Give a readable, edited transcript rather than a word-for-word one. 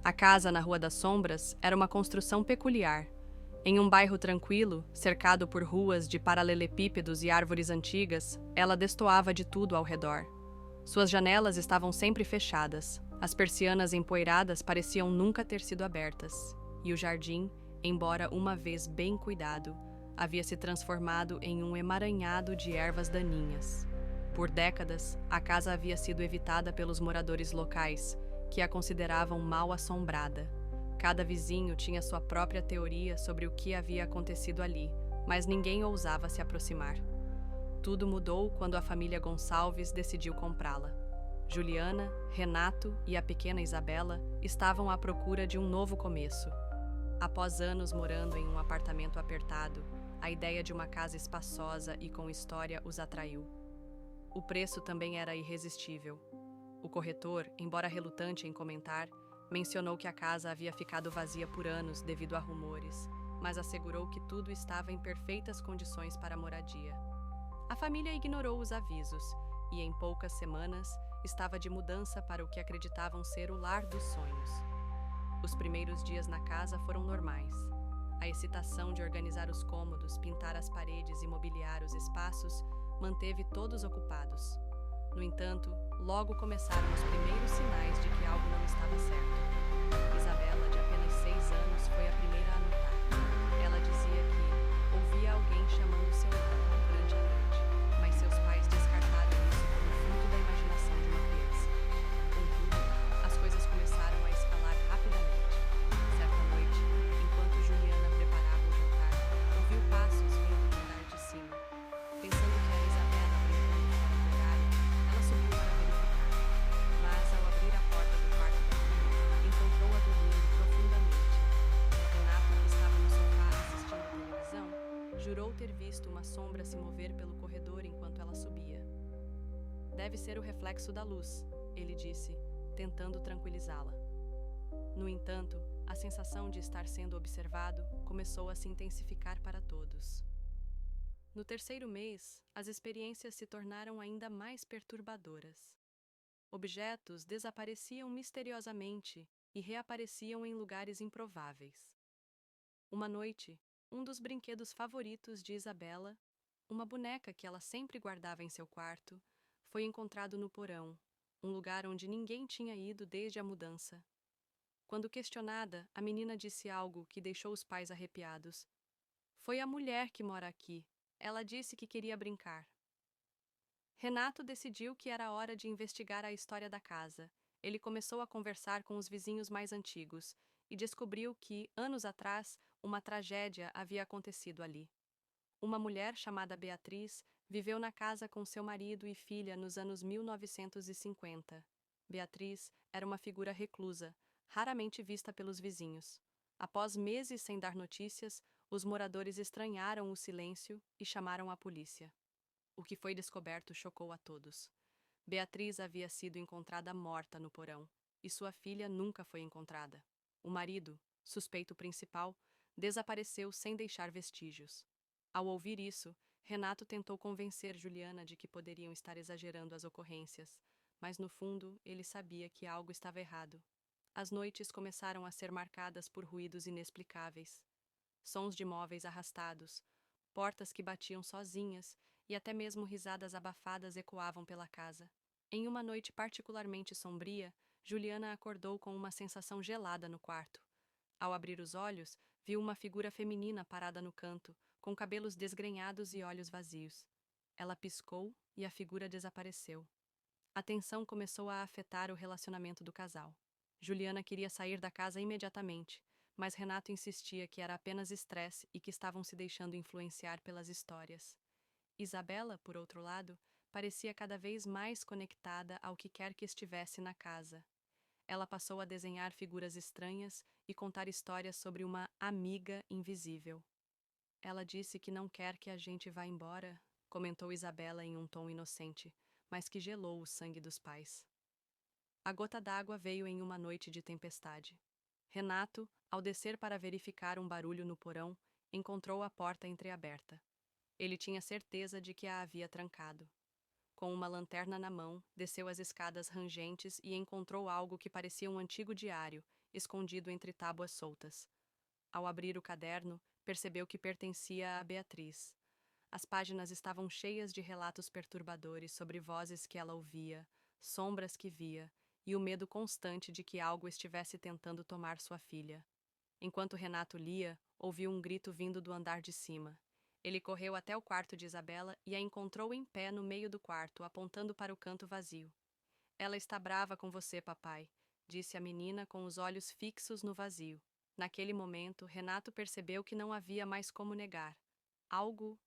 A casa na Rua das Sombras era uma construção peculiar. Em um bairro tranquilo, cercado por ruas de paralelepípedos e árvores antigas, ela destoava de tudo ao redor. Suas janelas estavam sempre fechadas, as persianas empoeiradas pareciam nunca ter sido abertas, e o jardim, embora uma vez bem cuidado, havia se transformado em um emaranhado de ervas daninhas. Por décadas, a casa havia sido evitada pelos moradores locais, que a consideravam mal assombrada. Cada vizinho tinha sua própria teoria sobre o que havia acontecido ali, mas ninguém ousava se aproximar. Tudo mudou quando a família Gonçalves decidiu comprá-la. Juliana, Renato e a pequena Isabela estavam à procura de um novo começo. Após anos morando em um apartamento apertado, a ideia de uma casa espaçosa e com história os atraiu. O preço também era irresistível. O corretor, embora relutante em comentar, mencionou que a casa havia ficado vazia por anos devido a rumores, mas assegurou que tudo estava em perfeitas condições para a moradia. A família ignorou os avisos e, em poucas semanas, estava de mudança para o que acreditavam ser o lar dos sonhos. Os primeiros dias na casa foram normais. A excitação de organizar os cômodos, pintar as paredes e mobiliar os espaços manteve todos ocupados. No entanto, logo começaram os primeiros sinais de que algo não estava certo. Isabela, de apenas 6 anos, foi a primeira a notar. Ela dizia que ouvia alguém chamando seu nome durante a noite, mas seus pais descartaram isso como fruto da imaginação de uma criança. Contudo, as coisas começaram a escalar rapidamente. Certa noite, enquanto Juliana preparava o jantar, ouviu passos vindo do andar de cima. Pensando que era Isabela brincando fora do horário, ela subiu para verificar. Mas, ao abrir a porta do quarto da filha, encontrou-a dormindo profundamente. Renato, que estava no sofá assistindo à televisão, jurou ter visto uma sombra se mover pelo corredor enquanto ela subia. Deve ser o reflexo da luz, ele disse, tentando tranquilizá-la. No entanto, a sensação de estar sendo observado começou a se intensificar para todos. No terceiro mês, as experiências se tornaram ainda mais perturbadoras. Objetos desapareciam misteriosamente e reapareciam em lugares improváveis. Uma noite, um dos brinquedos favoritos de Isabela, uma boneca que ela sempre guardava em seu quarto, foi encontrado no porão, um lugar onde ninguém tinha ido desde a mudança. Quando questionada, a menina disse algo que deixou os pais arrepiados. "Foi a mulher que mora aqui. Ela disse que queria brincar." Renato decidiu que era hora de investigar a história da casa. Ele começou a conversar com os vizinhos mais antigos e descobriu que, anos atrás, uma tragédia havia acontecido ali. Uma mulher chamada Beatriz viveu na casa com seu marido e filha nos anos 1950. Beatriz era uma figura reclusa, raramente vista pelos vizinhos. Após meses sem dar notícias, os moradores estranharam o silêncio e chamaram a polícia. O que foi descoberto chocou a todos. Beatriz havia sido encontrada morta no porão, e sua filha nunca foi encontrada. O marido, suspeito principal, desapareceu sem deixar vestígios. Ao ouvir isso, Renato tentou convencer Juliana de que poderiam estar exagerando as ocorrências, mas no fundo ele sabia que algo estava errado. As noites começaram a ser marcadas por ruídos inexplicáveis. Sons de móveis arrastados, portas que batiam sozinhas e até mesmo risadas abafadas ecoavam pela casa. Em uma noite particularmente sombria, Juliana acordou com uma sensação gelada no quarto. Ao abrir os olhos, viu uma figura feminina parada no canto, com cabelos desgrenhados e olhos vazios. Ela piscou e a figura desapareceu. A tensão começou a afetar o relacionamento do casal. Juliana queria sair da casa imediatamente, mas Renato insistia que era apenas estresse e que estavam se deixando influenciar pelas histórias. Isabela, por outro lado, parecia cada vez mais conectada ao que quer que estivesse na casa. Ela passou a desenhar figuras estranhas e contar histórias sobre uma amiga invisível. "Ela disse que não quer que a gente vá embora", comentou Isabela em um tom inocente, mas que gelou o sangue dos pais. A gota d'água veio em uma noite de tempestade. Renato, ao descer para verificar um barulho no porão, encontrou a porta entreaberta. Ele tinha certeza de que a havia trancado. Com uma lanterna na mão, desceu as escadas rangentes e encontrou algo que parecia um antigo diário, escondido entre tábuas soltas. Ao abrir o caderno, percebeu que pertencia a Beatriz. As páginas estavam cheias de relatos perturbadores sobre vozes que ela ouvia, sombras que via e o medo constante de que algo estivesse tentando tomar sua filha. Enquanto Renato lia, ouviu um grito vindo do andar de cima. Ele correu até o quarto de Isabela e a encontrou em pé no meio do quarto, apontando para o canto vazio. Ela está brava com você, papai, disse a menina com os olhos fixos no vazio. Naquele momento, Renato percebeu que não havia mais como negar. Algo